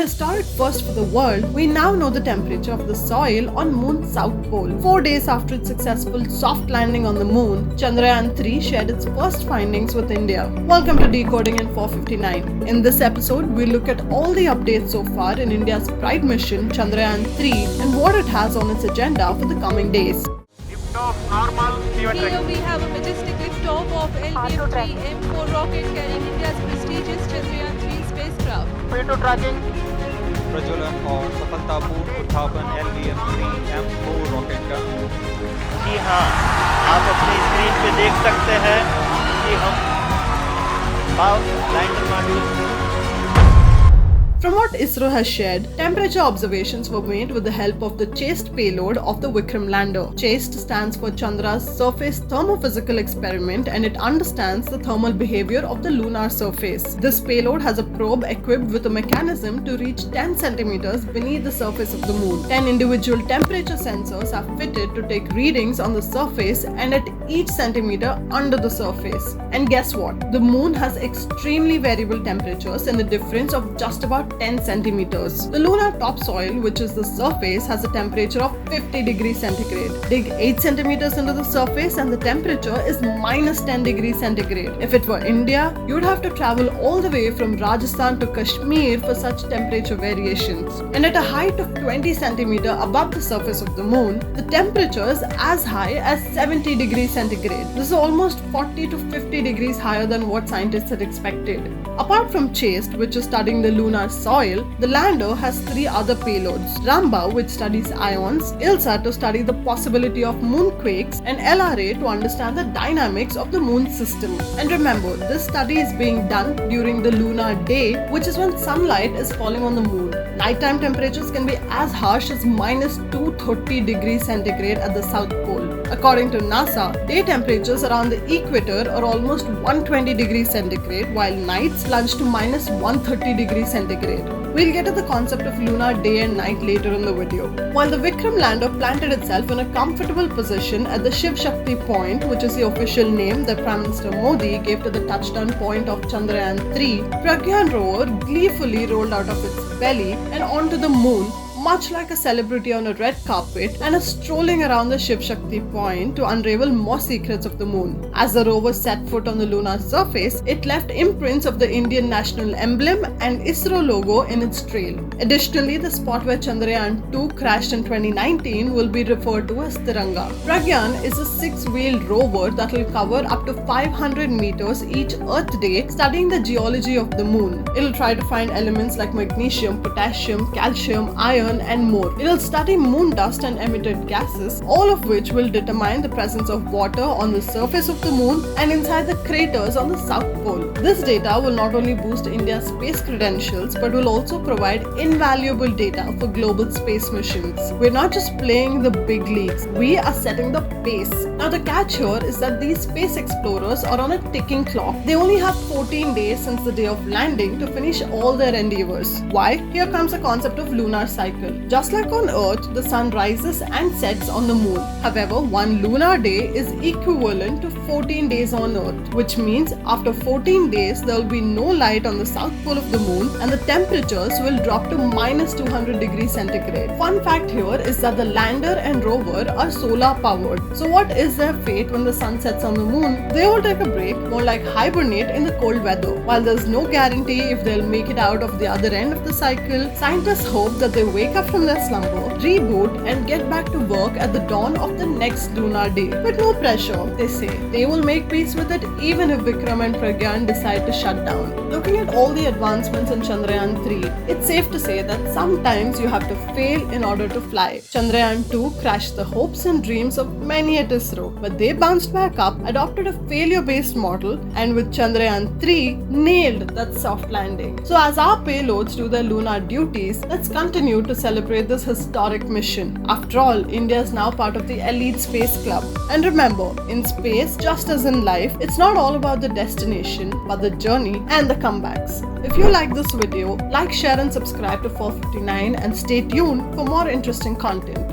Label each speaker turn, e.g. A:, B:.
A: historic first for the world, we now know the temperature of the soil on Moon's south pole. 4 days after its successful soft landing on the Moon, Chandrayaan 3 shared its first findings with India. Welcome to Decoding in 459. In this episode, we look at all the updates so far in India's pride mission Chandrayaan 3 and what it has on its agenda for the coming days.
B: Here we have a majestic liftoff of LVM-3 M4 rocket carrying India's prestigious Chandrayaan 3 spacecraft.
C: प्रज्वलन और सफलतापूर्ण उत्थापन LVM-3 M4 rocket का।
D: जी हाँ, आप अपनी screen पे देख सकते हैं कि हम lander module.
A: From what ISRO has shared, temperature observations were made with the help of the CHASTE payload of the Vikram Lander. CHASTE stands for Chandra's Surface Thermophysical Experiment and it understands the thermal behavior of the lunar surface. This payload has a probe equipped with a mechanism to reach 10 centimeters beneath the surface of the Moon. 10 individual temperature sensors are fitted to take readings on the surface and at each centimeter under the surface. And guess what? The Moon has extremely variable temperatures in the difference of just about 10 centimeters. The lunar topsoil, which is the surface, has a temperature of 50 degrees centigrade. Dig 8 centimeters into the surface and the temperature is minus 10 degrees centigrade. If it were India, you would have to travel all the way from Rajasthan to Kashmir for such temperature variations. And at a height of 20 centimeters above the surface of the Moon, the temperature is as high as 70 degrees centigrade. This is almost 40 to 50 degrees higher than what scientists had expected. Apart from CHASTE, which is studying the lunar soil, the lander has 3 other payloads: Ramba, which studies ions, ILSA to study the possibility of moonquakes, and LRA to understand the dynamics of the moon system. And remember, this study is being done during the lunar day, which is when sunlight is falling on the moon. Nighttime temperatures can be as harsh as minus 230 degrees centigrade at the South Pole. According to NASA, day temperatures around the equator are almost 120 degrees centigrade, while nights plunge to minus 130 degrees centigrade. We'll get to the concept of lunar day and night later in the video. While the Vikram lander planted itself in a comfortable position at the Shiv Shakti point, which is the official name that Prime Minister Modi gave to the touchdown point of Chandrayaan 3, Pragyan rover gleefully rolled out of its belly and onto the moon, much like a celebrity on a red carpet, and is strolling around the Shiv Shakti point to unravel more secrets of the moon. As the rover set foot on the lunar surface, it left imprints of the Indian national emblem and ISRO logo in its trail. Additionally, the spot where Chandrayaan 2 crashed in 2019 will be referred to as Tiranga. Pragyan is a 6-wheeled rover that will cover up to 500 meters each Earth day, studying the geology of the moon. It will try to find elements like magnesium, potassium, calcium, iron, and more. It will study moon dust and emitted gases, all of which will determine the presence of water on the surface of the moon and inside the craters on the south pole. This data will not only boost India's space credentials but will also provide invaluable data for global space missions. We're not just playing the big leagues, we are setting the pace. Now the catch here is that these space explorers are on a ticking clock. They only have 14 days since the day of landing to finish all their endeavors. Why? Here comes the concept of lunar cycle. Just like on Earth, the sun rises and sets on the moon. However, one lunar day is equivalent to 14 days on Earth, which means after 14 days, there will be no light on the south pole of the moon and the temperatures will drop to minus 200 degrees centigrade. Fun fact here is that the lander and rover are solar powered. So what is their fate when the sun sets on the moon? They will take a break, more like hibernate in the cold weather. While there's no guarantee if they'll make it out of the other end of the cycle, scientists hope that they wake up from their slumber, reboot and get back to work at the dawn of the next lunar day. But no pressure, they say. They will make peace with it even if Vikram and Pragyan decide to shut down. Looking at all the advancements in Chandrayaan 3, it's safe to say that sometimes you have to fail in order to fly. Chandrayaan 2 crashed the hopes and dreams of many at ISRO, but they bounced back up, adopted a failure-based model, and with Chandrayaan 3, nailed that soft landing. So as our payloads do their lunar duties, let's continue to celebrate this historic mission. After all, India is now part of the elite space club. And remember, in space, just as in life, it's not all about the destination, but the journey and the comebacks. If you like this video, like, share and subscribe to 459 and stay tuned for more interesting content.